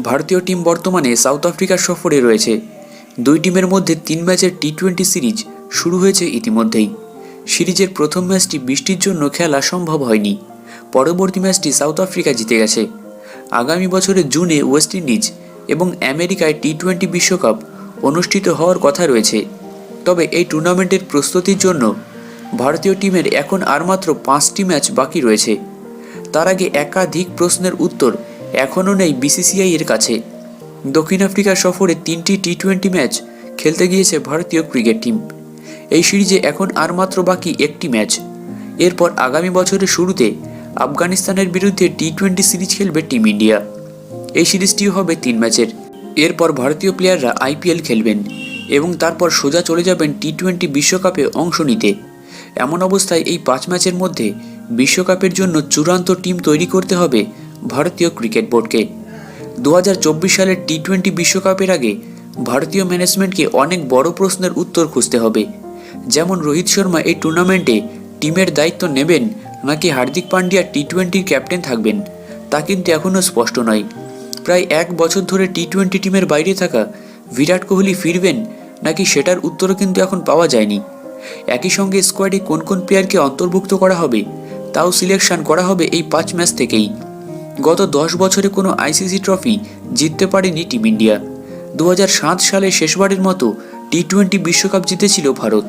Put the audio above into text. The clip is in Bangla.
ভারতীয় টিম বর্তমানে সাউথ আফ্রিকার সফরে রয়েছে। দুই টিমের মধ্যে 3 ম্যাচের টি-20 সিরিজ শুরু হয়েছে ইতিমধ্যেই। সিরিজের প্রথম ম্যাচটি বৃষ্টির জন্য খেলা সম্ভব হয়নি। পরবর্তী ম্যাচটি সাউথ আফ্রিকা জিতে গেছে। আগামী বছরের জুনে ওয়েস্ট ইন্ডিজ এবং আমেরিকায় টি-20 বিশ্বকাপ অনুষ্ঠিত হওয়ার কথা রয়েছে। তবে এই টুর্নামেন্টের প্রস্তুতির জন্য ভারতীয় টিমের এখন আর মাত্র 5টি ম্যাচ বাকি রয়েছে। তার আগে একাধিক প্রশ্নের উত্তর এখনও নেই বিসিসিআই এর কাছে। দক্ষিণ আফ্রিকা সফরে 3টি টি-20 ম্যাচ খেলতে গিয়েছে ভারতীয় ক্রিকেট টিম। এই সিরিজে এখন আর মাত্র বাকি একটি ম্যাচ। এরপর আগামী বছরের শুরুতে আফগানিস্তানের বিরুদ্ধে টি-20 সিরিজ খেলবে টিম ইন্ডিয়া। এই সিরিজটিও হবে 3 ম্যাচের। এরপর ভারতীয় প্লেয়াররা আইপিএল খেলবেন এবং তারপর সোজা চলে যাবেন টি-20 বিশ্বকাপে অংশ নিতে। এমন অবস্থায় এই 5 ম্যাচের মধ্যে বিশ্বকাপের জন্য চূড়ান্ত টিম তৈরি করতে হবে ভারতীয় ক্রিকেট বোর্ডকে। 2024 সালের টি-20 বিশ্বকাপের আগে ভারতীয় ম্যানেজমেন্টকে অনেক বড় প্রশ্নের উত্তর খুঁজতে হবে। যেমন রোহিত শর্মা এই টুর্নামেন্টে টিমের দায়িত্ব নেবেন নাকি হার্দিক পান্ডিয়া টি-20 ক্যাপ্টেন থাকবেন তা কিন্তু এখনও স্পষ্ট নয়। প্রায় 1 বছর ধরে টি-20 টিমের বাইরে থাকা বিরাট কোহলি ফিরবেন নাকি সেটার উত্তরও কিন্তু এখন পাওয়া যায়নি। একই সঙ্গে স্কোয়াডে কোন কোন প্লেয়ারকে অন্তর্ভুক্ত করা হবে তাও সিলেকশন করা হবে এই 5 ম্যাচ থেকেই। গত 10 বছরে কোনো আইসিসি ট্রফি জিততে পারেনি টিম ইন্ডিয়া। 2007 সালে শেষবারের মতো টি-20 বিশ্বকাপ জিতেছিল ভারত।